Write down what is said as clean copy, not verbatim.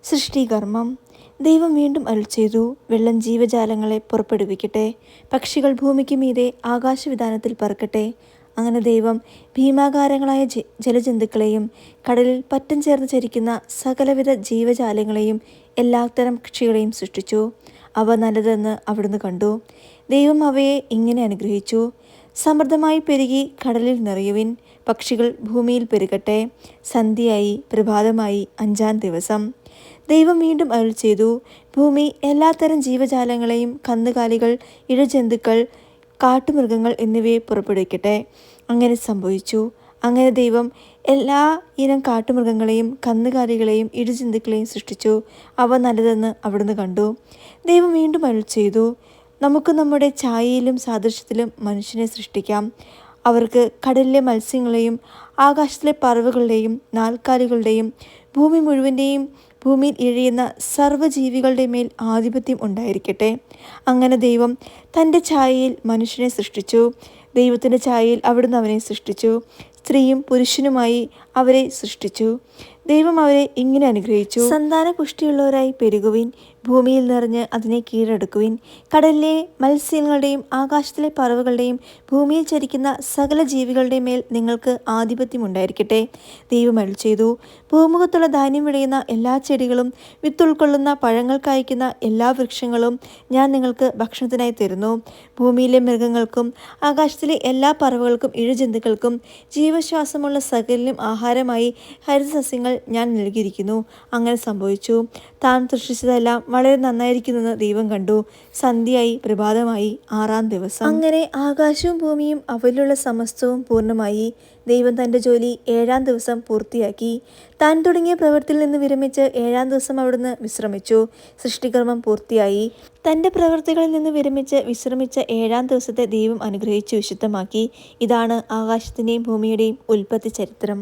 സൃഷ്ടികർമ്മം. ദൈവം വീണ്ടും അരുളിച്ചെയ്തു, വെള്ളം ജീവജാലങ്ങളെ പുറപ്പെടുവിക്കട്ടെ, പക്ഷികൾ ഭൂമിക്ക് മീതെ ആകാശവിതാനത്തിൽ പറക്കട്ടെ. അങ്ങനെ ദൈവം ഭീമാകാരങ്ങളായ ജലജന്തുക്കളെയും കടലിൽ പറ്റം ചേർന്ന് ചരിക്കുന്ന സകലവിധ ജീവജാലങ്ങളെയും എല്ലാത്തരം പക്ഷികളെയും സൃഷ്ടിച്ചു. അവ നല്ലതെന്ന് അവിടുന്ന് കണ്ടു. ദൈവം അവയെ ഇങ്ങനെ അനുഗ്രഹിച്ചു: സമൃദ്ധമായി പെരുകി കടലിൽ നിറയുവിൻ, പക്ഷികൾ ഭൂമിയിൽ പെരുകട്ടെ. സന്ധ്യയായി, പ്രഭാതമായി, 5-ാം ദിവസം. ദൈവം വീണ്ടും അരുളിച്ചെയ്തു, ഭൂമി എല്ലാത്തരം ജീവജാലങ്ങളെയും, കന്നുകാലികൾ, ഇഴജന്തുക്കൾ, കാട്ടുമൃഗങ്ങൾ എന്നിവയെ പുറപ്പെടുവിക്കട്ടെ. അങ്ങനെ സംഭവിച്ചു. അങ്ങനെ ദൈവം എല്ലാ ഇനം കാട്ടുമൃഗങ്ങളെയും, കന്നുകാലികളെയും, ഇഴജന്തുക്കളെയും സൃഷ്ടിച്ചു. അവ നല്ലതെന്ന് അവിടുന്ന് കണ്ടു. ദൈവം വീണ്ടും അരുളിച്ചെയ്തു, നമുക്ക് നമ്മുടെ ഛായയിലും സാദൃശ്യത്തിലും മനുഷ്യനെ സൃഷ്ടിക്കാം. അവർക്ക് കടലിലെ മത്സ്യങ്ങളെയും ആകാശത്തിലെ പറവകളുടെയും നാൽക്കാലികളുടെയും ഭൂമി മുഴുവൻ്റെയും ഭൂമിയിൽ ഇഴയുന്ന സർവ്വജീവികളുടെ മേൽ ആധിപത്യം ഉണ്ടായിരിക്കട്ടെ. അങ്ങനെ ദൈവം തൻ്റെ ഛായയിൽ മനുഷ്യനെ സൃഷ്ടിച്ചു. ദൈവത്തിൻ്റെ ഛായയിൽ അവിടുന്ന് അവനെ സൃഷ്ടിച്ചു. സ്ത്രീയും പുരുഷനുമായി അവരെ സൃഷ്ടിച്ചു. ദൈവം അവരെ ഇങ്ങനെ അനുഗ്രഹിച്ചു: സന്താനപുഷ്ടിയുള്ളവരായി പെരുകുവിൻ, ഭൂമിയിൽ നിറഞ്ഞ് അതിനെ കീഴടക്കുവിൻ. കടലിലെ മത്സ്യങ്ങളുടെയും ആകാശത്തിലെ പറവകളുടെയും ഭൂമിയിൽ ചരിക്കുന്ന സകല ജീവികളുടെയും മേൽ നിങ്ങൾക്ക് ആധിപത്യം ഉണ്ടായിരിക്കട്ടെ. ദൈവം അരുളിച്ചെയ്തു, ഭൂമുഖത്തുള്ള ധാന്യം വിളയുന്ന എല്ലാ ചെടികളും വിത്തുൾക്കൊള്ളുന്ന പഴങ്ങൾ കായ്ക്കുന്ന എല്ലാ വൃക്ഷങ്ങളും ഞാൻ നിങ്ങൾക്ക് ഭക്ഷണത്തിനായി തരുന്നു. ഭൂമിയിലെ മൃഗങ്ങൾക്കും ആകാശത്തിലെ എല്ലാ പറവകൾക്കും ഇഴജന്തുക്കൾക്കും ജീവശ്വാസമുള്ള സകലിനും ആഹാരമായി ഹരിതസസ്യങ്ങൾ ഞാൻ നൽകിയിരിക്കുന്നു. അങ്ങനെ സംഭവിച്ചു. താൻ സൃഷ്ടിച്ചതെല്ലാം വളരെ നന്നായിരിക്കുന്നെന്ന് ദൈവം കണ്ടു. സന്ധ്യയായി, പ്രഭാതമായി, 6-ാം ദിവസം. അങ്ങനെ ആകാശവും ഭൂമിയും അവയിലുള്ള സമസ്തവും പൂർണ്ണമായി. ദൈവം തൻ്റെ ജോലി 7-ാം ദിവസം പൂർത്തിയാക്കി. താൻ തുടങ്ങിയ പ്രവൃത്തിയിൽ നിന്ന് വിരമിച്ച് 7-ാം ദിവസം അവിടുന്ന് വിശ്രമിച്ചു. സൃഷ്ടികർമ്മം പൂർത്തിയായി. തൻ്റെ പ്രവൃത്തികളിൽ നിന്ന് വിരമിച്ച് വിശ്രമിച്ച 7-ാം ദിവസത്തെ ദൈവം അനുഗ്രഹിച്ചു വിശുദ്ധമാക്കി. ഇതാണ് ആകാശത്തിൻ്റെയും ഭൂമിയുടെയും ഉൽപ്പത്തി ചരിത്രം.